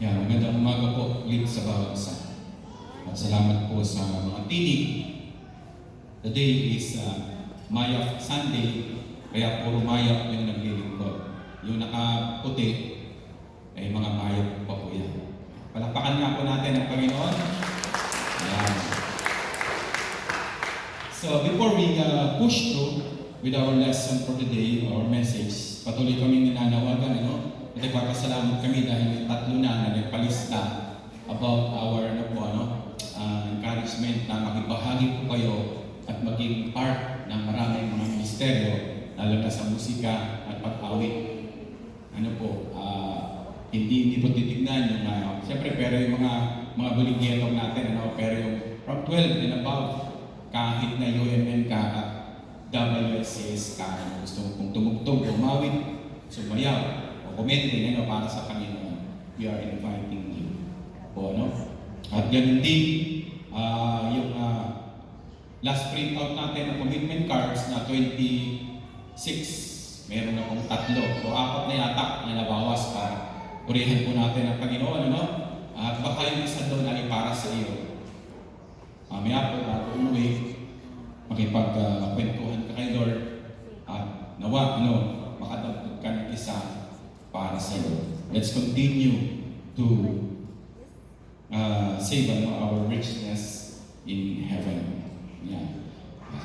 Yan, magandang umaga po ulit sa bawat isa. At salamat po sa mga tinig. Today is Maya Sunday, kaya puro Maya yung naglilingkod. Yung nakaputi ay mga Maya pa po yan. Palakpakan nga po natin ang Panginoon. Yan. So before we push through with our lesson for today, our message, patuloy kaming nananawagan, at nagpapasalamat kami dahil tatlo na nagpalista about our encouragement na makibahagi po kayo at maging part ng maraming mga ministeryo, lalo na sa musika at pag-awit. Hindi po titignan yung siyempre, pero yung mga buligyetong natin, pero yung from 12 and above, kahit na UMN ka at WSCS ka, gusto mong tumugtog, umawit, sumayaw, o kumente, para sa Panginoon, we are inviting you. At ganun din, yung last print out natin ng commitment cards na 26, meron na pong 3 o 4 na yata na nabawas para purihan po natin ang Panginoon, At baka yung isa doon ay para sa iyo. Mamaya po, bago umuwi, makipagkwentuhan ka kay Lord at nawa, makadagdag ka ng isa para sa iyo. Let's continue to save our richness in heaven. Yeah.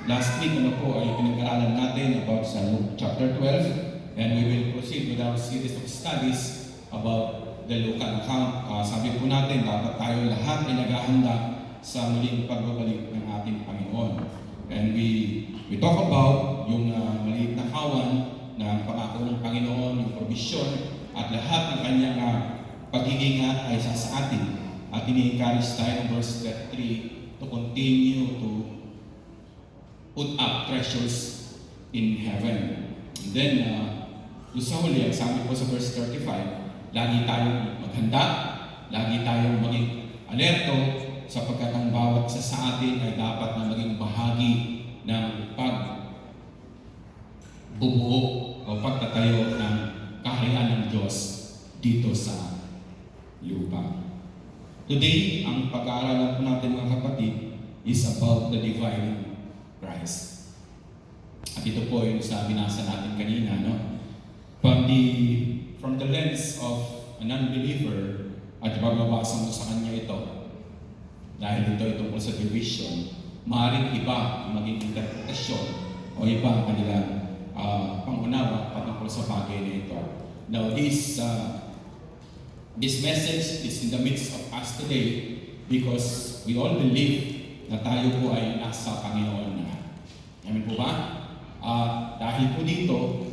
Last week ay pinag-aralan natin about sa Luke chapter 12, and we will proceed with our series of studies about the Lucan account. Sabi po natin, dapat tayo lahat ay naghahanda sa muling pagbabalik ng ating Panginoon. And we talk about yung maliit na kawan na pangako ng Panginoon, yung provision, at lahat ng kanyang pag-iingat ay sa atin. At ini-encourage tayo ng verse 3 to continue to put up treasures in heaven. And then, sa huli, ang sabi po sa verse 35, lagi tayong maghanda, lagi tayong maging alerto, sapagkat ang bawat isa sa atin ay dapat na maging bahagi ng pagbubuo o pagtatayo ng kaharian ng Diyos dito sa lupa. Today, ang pag-aaralan po natin mga kapatid is about the divine Christ. At ito po yung sa binasa natin kanina, From the lens of an unbeliever, at bababasa mo sa kanya ito, dahil ito tungkol sa division, maaaring iba ang maging interpretasyon o iba ang kanilang pangunawa patungkol sa bagay na ito. Now, this message is in the midst of us today because we all believe na tayo po ay nasa Panginoon na. Amen po ba? Dahil po dito,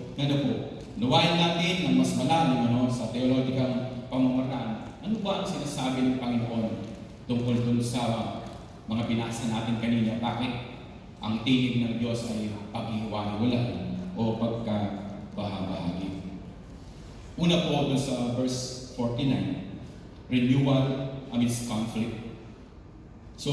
nawain natin ng mas malalim sa theological pamamaraan. Ano ba ang sinasabi ng Panginoon tungkol dun sa mga binasa natin kanina? Bakit ang tinig ng Diyos ay paghihiwa-hiwalay o pagkabahagi? Una po dun sa verse 49, renewal amidst conflict. So,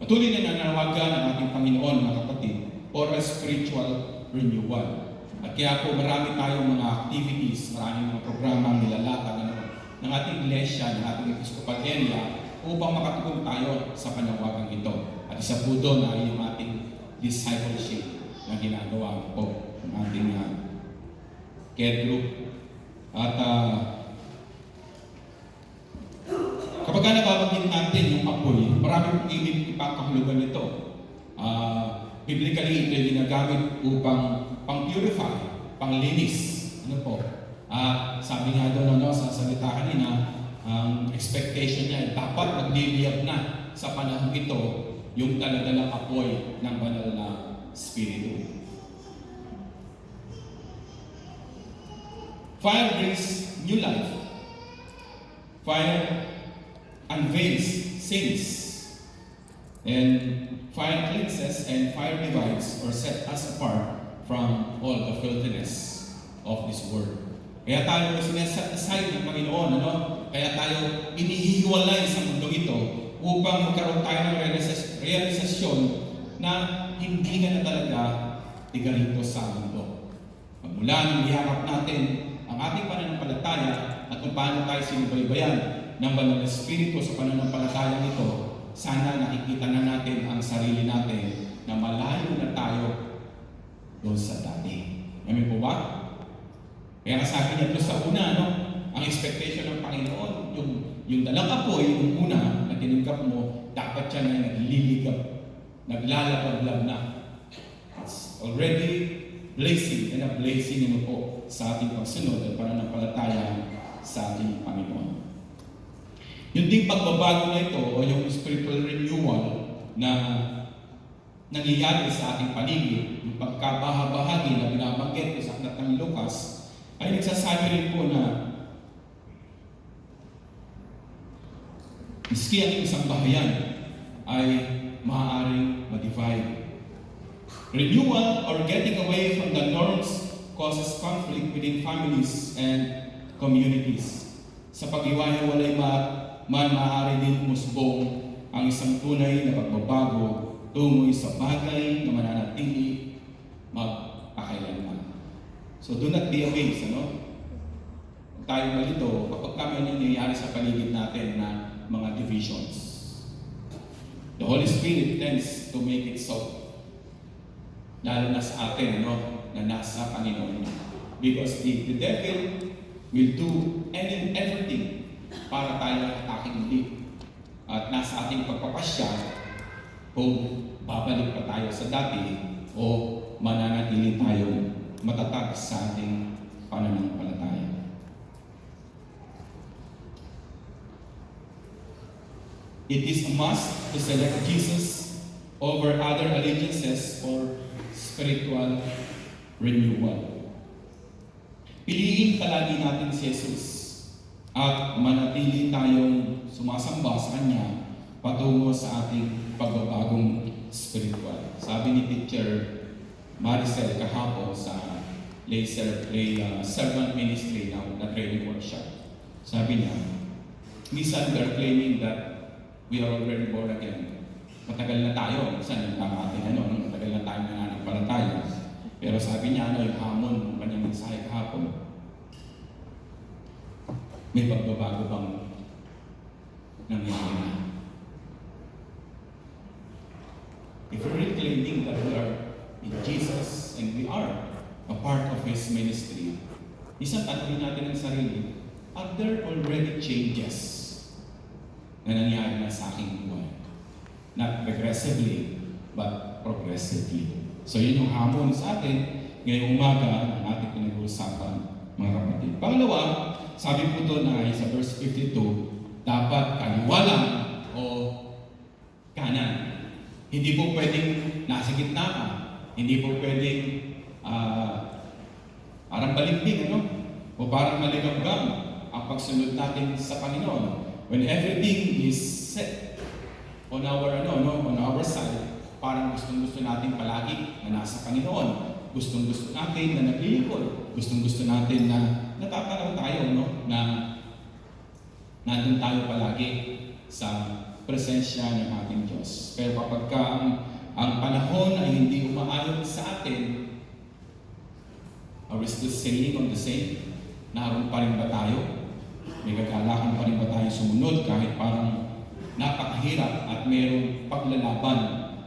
patuloy na nananawagan ng ating Panginoon, mga kapatid, for a spiritual renewal. At kaya po marami tayong mga activities, maraming mga programang nilalatag ng ating iglesia, ng ating episcopal area, upang makatugon tayo sa panawagang ito. At isa po doon ay yung ating discipleship na ginagawa po ng ating care group. At kapag nababanggit natin yung apoy, marami pong ibig ipakahulugan nito. Biblically, ito yung ginagamit upang pang-purify, pang-linis. Sabi nga doon sa salita kanina, ang expectation niya ay dapat magliliyab na sa panahon ito yung daladalang apoy ng banal na Espiritu. Fire brings new life. Fire unveils sins. And fire cleanses and fire divides or set us apart from all the filthiness of this world. Kaya tayo sineset aside ng Panginoon, Kaya tayo inihiwalay sa mundo ito upang magkaroon tayo ng realisasyon na hindi ka na talaga tigalito sa mundo. Magmula nang ihakap natin ang ating pananampalataya at kung paano tayo sinubaybayan ng Banal na Espiritu sa pananampalatayang ito, sana nakikita na natin ang sarili natin na malayo na tayo doon sa dati. Amen po ba? Kaya sabi niya doon sa una, ang expectation ng Panginoon, yung dalang apoy, yung una na tinanggap mo, dapat siya na nagliligab, naglalagablab na. It's already blessing and a blessing po sa ating pagsunod at pananampalataya sa ating Panginoon. Yung ding pagbabago na ito o yung spiritual renewal na nangyayari sa ating paligid, yung pagkabahabahagi na binabanggit sa aklat ng Lucas, ay nagsasabi rin po na miski ang isang bahayan ay maaaring ma-divide. Renewal or getting away from the norms causes conflict within families and communities. Sa pag-iwalay maaari din musbong ang isang tunay na pagbabago tungo sa bagay na mananatili magpakailanman. So do not be amazed, tayo malito kapag kami nangyayari sa paligid natin na mga divisions. The Holy Spirit tends to make it so. Lalo na sa atin, na nasa Panginoon. Because the devil will do everything para tayo ataking muli. At nasa ating pagpapasya kung babalik pa tayo sa dati o mananatili tayo matatag sa ating pananampalataya. It is a must to select Jesus over other allegiances for spiritual renewal. Piliin palagi natin si Jesus at manatili tayong sumasamba sa Kanya patungo sa ating pagbabagong spiritual. Sabi ni Teacher Maricel kahapon sa lay servant ministry na training workshop. Sabi niya, minsan they're claiming that we are already born again. Matagal na tayo, minsan yung ating matagal na tayo nananampalataya. Pero sabi niya, yung hamon ng kanyang mensahe kahapon, may pagbabago bang nangyayari na? If we're really claiming that we are in Jesus and we are a part of His ministry, isang tanongin natin ang sarili, are there already changes na nangyari na sa aking buhay? Not regressively, but progressively. So yun yung hamon sa atin ngayong umaga na ating pinag-uusapan, mga kapatid. Pangalawa, sabi po doon na sa verse 52, dapat kaliwa lang o kanan. Hindi po pwedeng nasa gitna ka. Hindi po pwedeng parang balimbing, o parang maligam-gam ang pagsunod natin sa Panginoon. When everything is set on our side, parang gustong-gusto natin palagi na nasa Panginoon. Gustong-gusto natin na naglilingkod. Gustong-gusto natin na natatanaw tayo, na nandun tayo palagi sa presensya ng ating Diyos. Pero kapag ang panahon ay hindi umaayon sa atin, are we still sailing on the same? Naroon pa rin ba tayo? May gagalakan pa rin ba tayo sumunod kahit parang napakahirap at mayroong paglalaban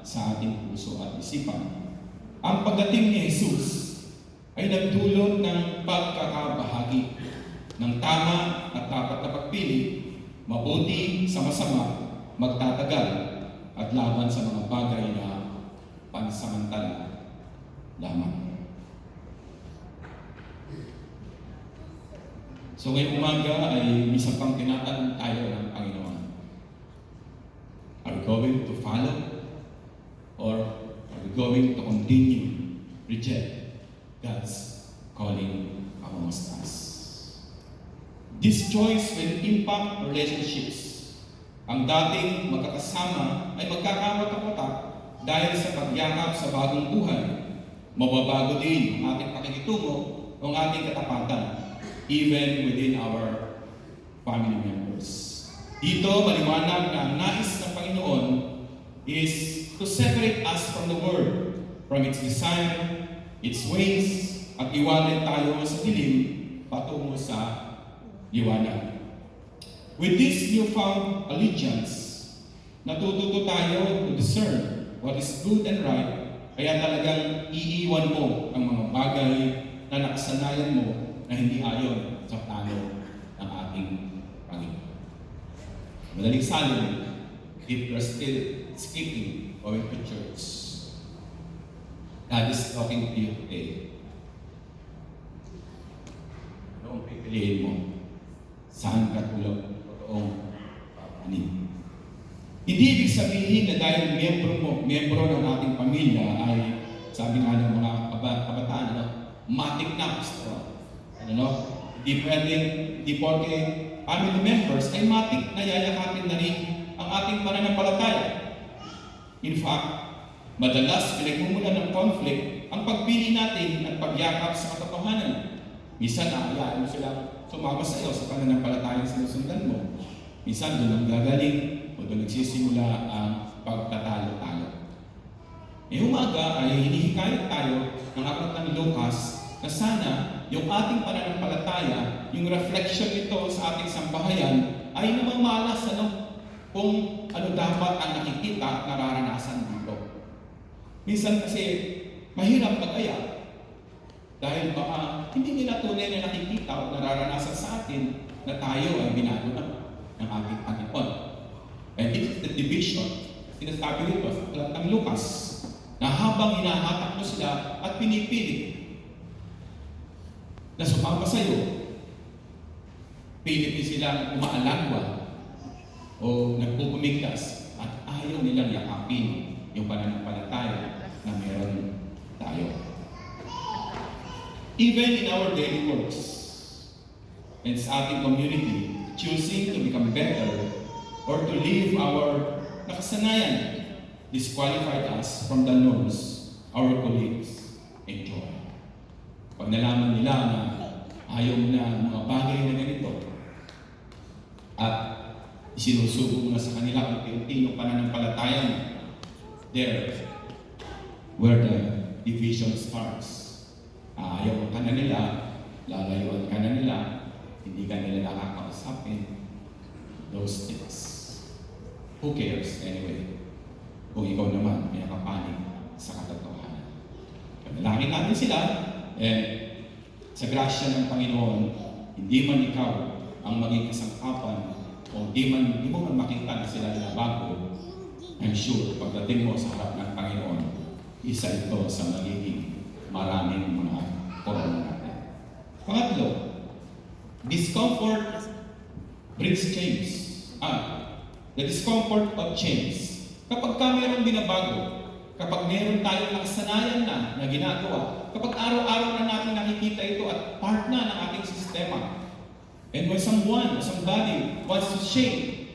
sa ating puso at isipan? Ang pagdating ni Jesus ay nagdulot ng pagkakabahagi ng tama at dapat na pagpili, mabuti sa masama, magtatagal at laban sa mga bagay na pansamantala lamang. So ngayong umaga ay isa pang tinatanong tayo ng Panginoon. Are we going to follow? Or are we going to continue reject God's calling amongst us? This choice will impact relationships. Ang dating magkakasama ay magkakawatak-watak dahil sa pagyakap sa bagong buhay. Mababago din ang ating pakikitungo o ang ating katapatan, even within our family members. Dito, maliwanag na ang nais ng Panginoon is to separate us from the world, from its desire, its ways, at iwanan tayo sa dilim patungo sa liwanag. With this newfound allegiance, natututo tayo to discern what is good and right, kaya talagang iiwan mo ang mga bagay na nakasanayan mo na hindi ayon sa plano ng ating Panginoon. Madaling salin, if you're still skipping going to church, God is talking to you today. Anong pipiliin mo? Saan ka tulog? Totoong papanin. Hindi ibig sabihin na dahil miyembro ng ating pamilya ay, sabi nga ng mga kabataan, matik na, pastor. Hindi porke family members ay matik na yayakapin na rin ang ating pananampalataya. In fact, madalas pinagmumulan ng conflict ang pagpili natin at pagyakap sa katotohanan. Minsan naayaan mo sila sumama sa iyo sa pananampalatayang sinusundan mo. Minsan doon ang gagaling o doon nagsisimula ang pagtatalo-talo. Umaga ay hinihikayat tayo ng aklat ng Lucas na sana yung ating pananampalataya, yung reflection nito sa ating sambahayan ay namamalas kung ano dapat ang nakikita at nararanasan dito. Minsan kasi mahirap mag-aya dahil baka hindi nila tunay na nakikita o nararanasan sa atin na tayo ay binago ng ating Panginoon. And it is the division, sinasabi rito sa aklat ng Lucas, na habang hinahatak mo sila at pinipili na sumama sa iyo, pilit din silang umaalagwa o nagpupumiglas at ayaw nilang yakapin yung pananampalataya na meron tayo. Even in our daily works and sa ating community, choosing to become better or to leave our nakasanayan disqualified us from the norms our colleagues enjoy. Pag nalaman nila na ayaw na mga bagay na ganito at isinusubo mo na sa kanila unti-unti yung pananampalataya mo, there where the division starts. Ayaw ka na nila, lalayuan ka na nila, hindi ka nila nakakausapin. Those things. Who cares anyway? Kung ikaw naman may nakapanig sa katotohanan. Panalangin natin sila, and sa grasya ng Panginoon, hindi man ikaw ang maging kasangkapan o di mo man makita na sila na bago, I'm sure pagdating mo sa harap ng Panginoon, isa ito sa magiging maraming mga korona natin. Pangatlo, discomfort brings change. The discomfort of change. Kapag mayroong binabago, kapag meron tayong nakasanayan na ginagawa, kapag araw-araw na natin nakikita ito at part na ng ating sistema, and when somebody wants to change,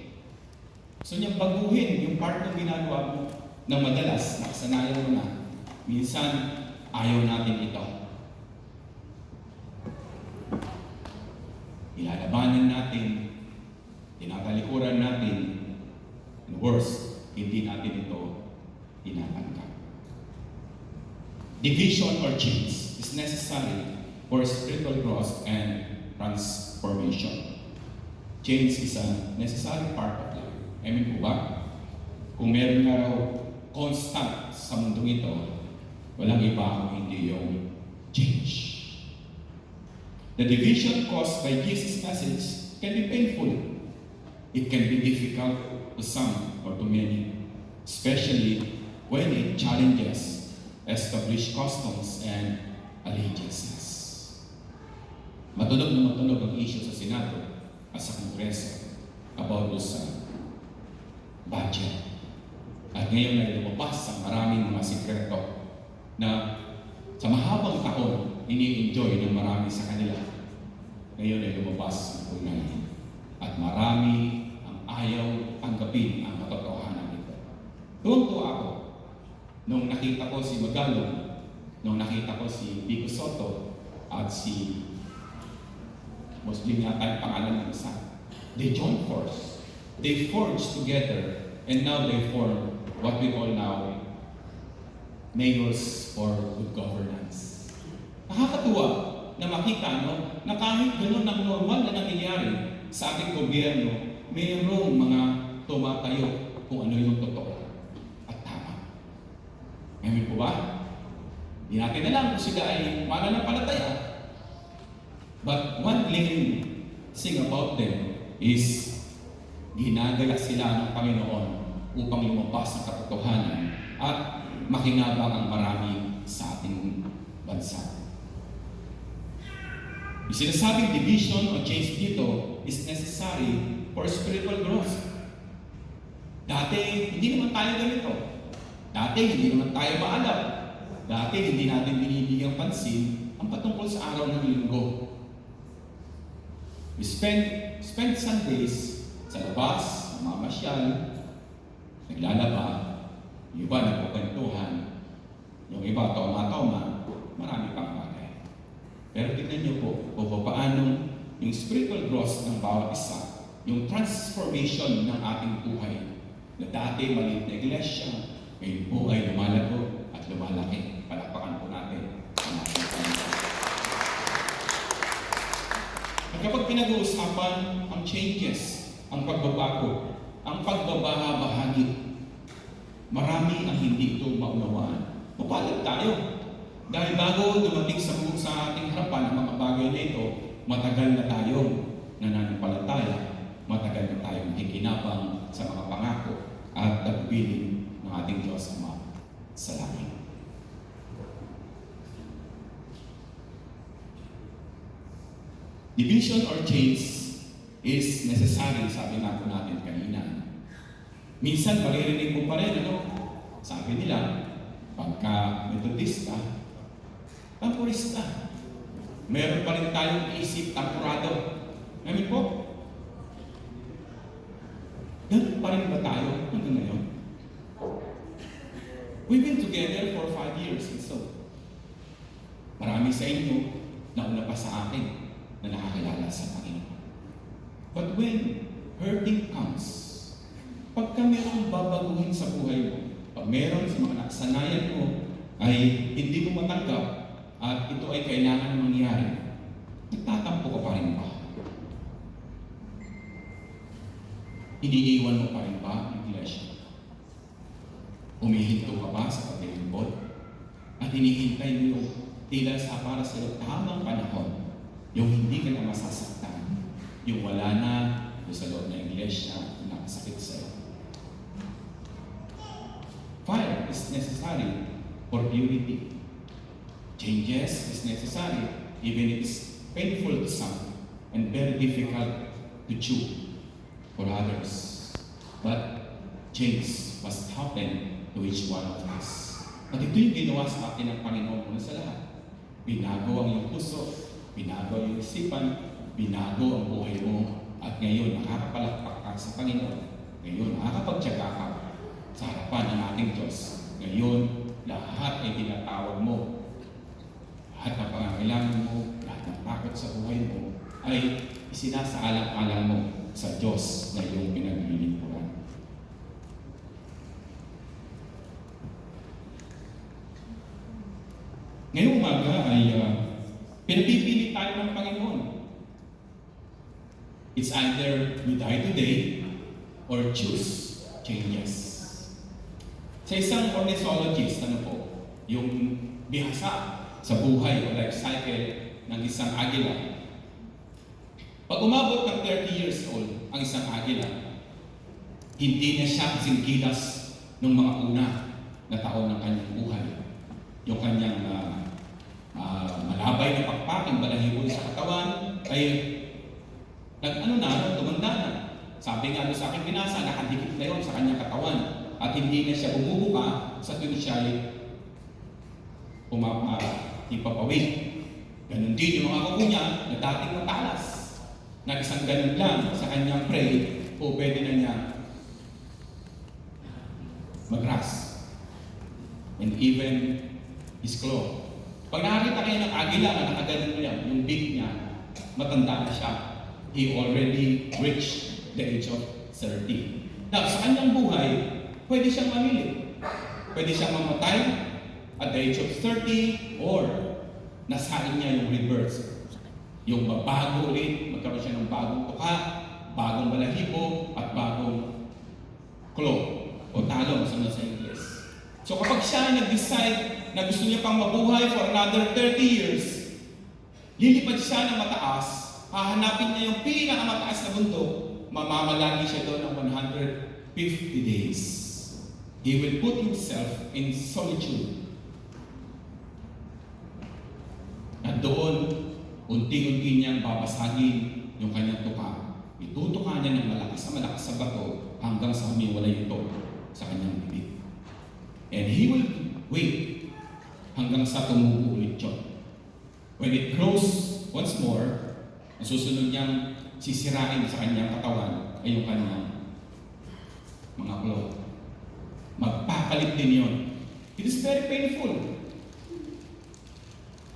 gusto niyang baguhin yung part ng ginagawa mo na madalas nakasanayan mo na, minsan ayaw natin ito. Ilalabanan natin, tinatalikuran natin, and worse, hindi natin ito tinatanggap. Division or change is necessary for spiritual growth and transformation. Change is a necessary part of life. Amen po ba? Kung meron nga raw constant sa mundong ito, walang iba kung hindi yung change. The division caused by Jesus' message can be painful. It can be difficult to some or to many, especially when it challenges established customs and allegiances. Matunog na matunog ang issue sa Senado at sa Kongreso about sa budget. At ngayon ay lumabas ang maraming mga sikreto na sa mahabang taon ini-enjoy ng marami sa kanila. Ngayon ay lumabas ang tunay. At marami ang ayaw tanggapin ang katotohanan nito. Tuwang-tuwa ako nung nakita ko si Magalong, nung nakita ko si Vico Soto at si Muslim yata ang pangalan ng isa. They joined force. They forged together and now they form what we call now Mayors for Good Governance. Nakakatuwa na makita na kahit gano'n ang normal na nangyayari sa ating gobyerno, mayroong mga tumatayo kung ano yung totoo at tama. Ngayon po ba? Hindi natin alam kung sila ay mananampalataya. But one clear thing about them is ginagala sila ng Panginoon upang lumabas ang katotohanan at makinabang ang marami sa ating bansa. Yung sinasabing division o change dito is necessary for spiritual growth. Dati, hindi naman tayo ganito. Dati, hindi naman tayo maalam. Dati, hindi natin binibigyang pansin ang patungkol sa araw ng linggo. We spend Sundays sa labas, namamasyal, naglalaba, yung iba nagkukwentuhan, yung iba toma-toma, marami pang bagay. Pero tignan niyo po kung paano yung spiritual growth ng bawat isa, yung transformation ng ating buhay, na dati maliit na iglesia, ngayon po ay lumalago at lumalaki. Palakpakan po natin ang ating Panginoon. At kapag pinag-uusapan ang changes, ang pagbabago, ang pagbabahabahagi, marami ang hindi ito maunawaan. Mapalad tayo. Dahil bago dumating sa ating harapan ang mga bagay na ito, matagal na tayong nananampalataya, matagal na tayong nakikinabang sa mga pangako at tagbilin ng ating Diyos Ama sa langit. Division or change is necessary, sabi nga po natin kanina. Minsan, maririnig mo pa rin, sabi nila, pagka Metodista, Tamporista. Meron pa rin tayong isip tampurado. Ngayon po, ganun pa rin ba tayo hanggang ngayon? We've been together for 5 years and so. Marami sa inyo nauna pa sa akin na nakakilala sa Panginoon. But when hurting comes, pagka merong babaguhin sa buhay mo, pag meron sa mga nakasanayan mo ay hindi mo matanggap at ito ay kailangan mangyari, nagtatampo ka pa rin ba? Iniiwan mo pa rin ba ang iglesia? Umihinto ka ba sa paglilingkod? At hinihintay mo yung tila sa para sa iyo tamang panahon, yung hindi ka na masasaktan, yung wala na yung sa loob ng iglesia na nakasakit sa iyo. Fire is necessary for purity. Changes is necessary, even if it's painful to some and very difficult to chew for others. But change must happen to each one of us. At ito yung ginawa sa atin ng Panginoon muna sa lahat. Binago ang iyong puso, binago ang iyong isipan, binago ang buhay mo, at ngayon nakakapalakpak ka sa Panginoon. Ngayon nakakapagtiyaga ka sa harapan ng ating Diyos. Ngayon, lahat ay tinatawag mo. Lahat ng pangangailangan mo, lahat ng takot sa buhay mo, ay isinasaalang-alang mo sa Diyos na iyong pinaglilingkuran. Ngayong umaga ay pinapipili tayo ng Panginoon. It's either you die today or choose changes. Sa isang ornithologist, yung bihasa sa buhay o life cycle ng isang agila. Pag umabot ng 30 years old ang isang agila, hindi na siya kasing gilas ng mga una na taon ng kanyang buhay. Yung kanyang malabay na pakpaking balahibo sa katawan ay tumanda na. Sabi nga doon sa aking binasa, nakadikit na yun sa kanyang katawan at hindi na siya bumubuka sa tuwing siya ay ipapawid. Ganon din yung mga kuko niya na dating matalas. Na isang ganon lang sa kanyang pray o pwede na niya magras. And even his claw. Pag nakakita kayo ng agila na nakaganon mo yan, yung beak niya, matanda na siya. He already reached the age of 30. Now, sa kanyang buhay, pwede siyang mamili. Pwede siyang mamatay at the age of 30 or nasain niya yung rebirth. Yung mabago ulit, magkaroon siya ng bagong tuka, bagong balahibo at bagong claw o talong sa Ingles. So kapag siya ay nag-decide na gusto niya pang mabuhay for another 30 years, lilipad siya ng mataas, hahanapin niya yung pinakamataas na bundok, mamamalagi siya doon ng 150 days. He will put himself in solitude. At doon, unti-unti niyang babasagin yung kanyang tuka. Itutuka niya ng malakas sa bato hanggang sa humiwalay ito sa kanyang bibig. And he will wait hanggang sa tumubo ulit yun. When it grows once more, ang susunod niyang sisirain sa kanyang katawan ay yung kanyang mga claw. Magpapalit din yun. It is very painful.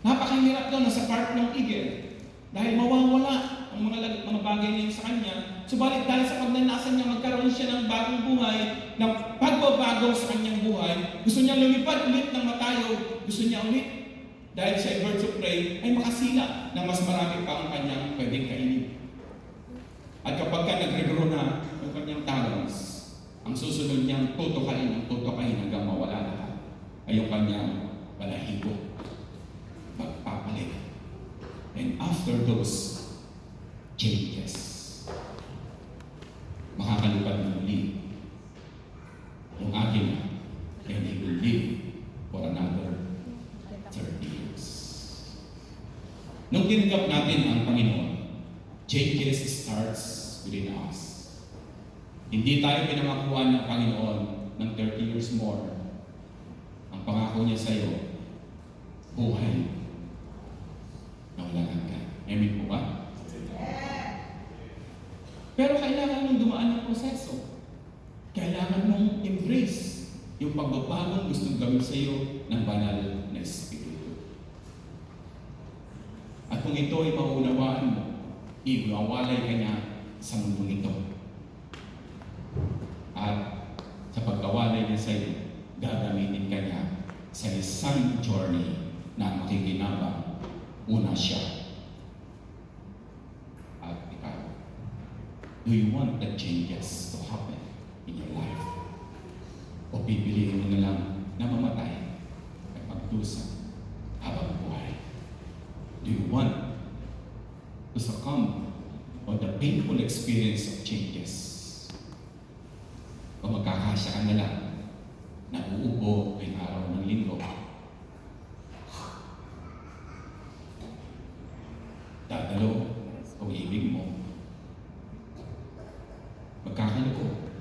Napakahirap doon, nasa part ng eagle. Dahil mawawala ang mga bagay niya sa kanya. Subalit dahil sa pagnanasan niya, magkaroon siya ng bagong buhay, ng pagbabago sa kanyang buhay. Gusto niya lumipad ulit ng matayo. Gusto niya ulit, dahil siya ay birds of prey, ay makasila ng mas marami pa ang kanyang pwedeng kainin. At kapag ka nagre-grow na ang kanyang talons, ang susunod niyang tutukain hanggang mawala lahat ay yung kanyang balahibo. Magpapalit. And after those changes, makakalipad na muli yung aking and he will live for another 30 years. Nung tinanggap natin ang Panginoon, changes starts within us. Hindi tayo pinangakuan ng Panginoon ng 30 years more. Ang pangako niya sa iyo, buhay na walang hanggan. Amen po ba? Pero kailangan mong dumaan ng proseso. Kailangan mong embrace yung pagbabagong gustong gawin sa iyo ng banal na Espiritu. At kung ito ay maunawaan mo, iwawalay ka niya sa mundong ito. At sa pagkawalay niya sa iyo, gagamitin ka niya sa isang journey na makikinabang una siya at ikaw. Do you want the changes to happen in your life? O pipiliin mo na lang na mamatay at magdusa habang buhay? Do you want to succumb on the painful experience of changes? O magkakasya ka na lang na uubo ng araw ng linggo? Dadalo o ibig mo? Magkakaluko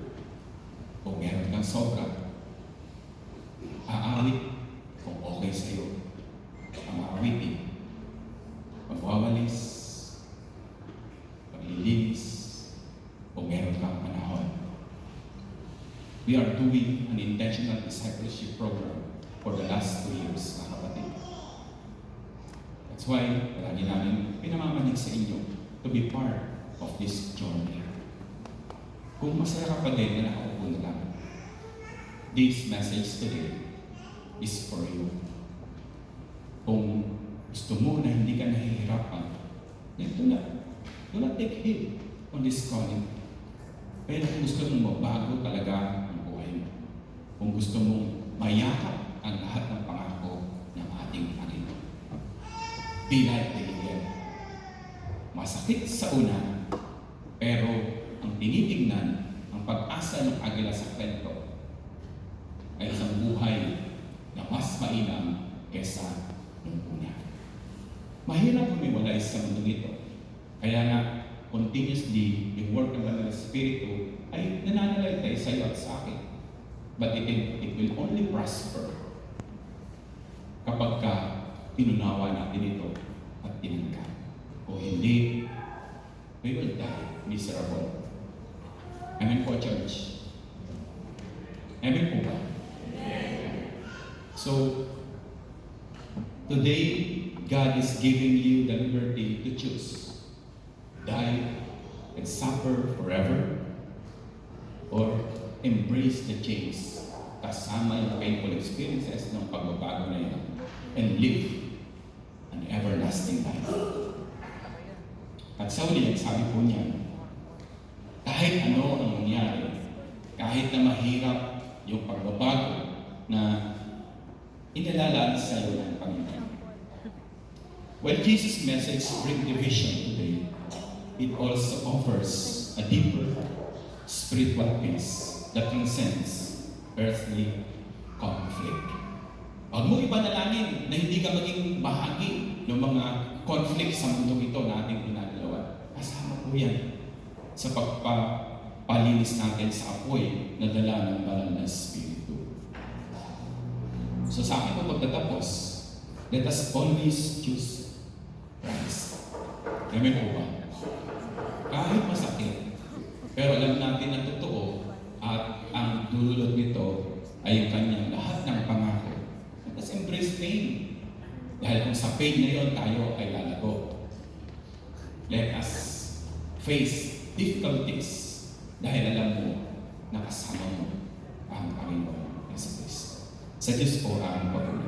o meron kang sobra? Aawit kung okay sa'yo ang aawitin. Pagwawalis, paglilinis, o meron kang panahon. We are doing an intentional discipleship program for the last 2 years, mga kapatid. That's why, palagi namin pinamamanig sa inyo to be part of this journey. Kung masaya ka pa din na nakaupo na lang, this message today is for you. Kung gusto mo na hindi ka nahihirapan, do not take heed on this calling. Pero kung gusto mong mabago talaga ang buhay mo, kung gusto mong mayakap ang lahat ng pangako ng ating Panginoon, be like the eagle. Masakit sa una, pero ang tinitingnan, ang pag-asa ng agila sa kwento, ay isang buhay na mas mainam kesa nung una. Mahirap humiwalay sa mundong ito. Kaya nga, continuously, yung work ng Banal na Espiritu ay nananalaytay sa iyo at sa akin. But it will only prosper kapag ka inunawa natin ito at tinanggap. O hindi, we will die miserable. Amen po, church? Amen po ba? So, today, God is giving you the liberty to choose. Die and suffer forever, or embrace the change kasama yung painful experiences ng pagbabago na yun and live an everlasting life. At sa uli, sabi po niya, kahit ano ang mangyari, kahit na mahirap yung pagbabago na inalalaan sa iyo ng Panginoon. While Jesus' message brings division today, it also offers a deeper spiritual peace that transcends earthly conflict. Huwag mo ipanalangin na hindi ka maging bahagi ng mga conflict sa mundo ito na ating ginagawa. Kasama po yan sa pagpapalinis natin sa apoy na dala ng banal na Espiritu. So sa akin po pagtatapos, let us always choose Christ. Amen po ba? Kahit masakit, pero alam natin ang totoo at ang dulot nito ay yung kanyang lahat ng pangako. Let us embrace pain. Dahil kung sa pain na yun, tayo ay lalago. Let us face difficulties dahil alam mo na kasama mo ang Panginoon Yesu Cristo. Sa Diyos po ang pagpapalala.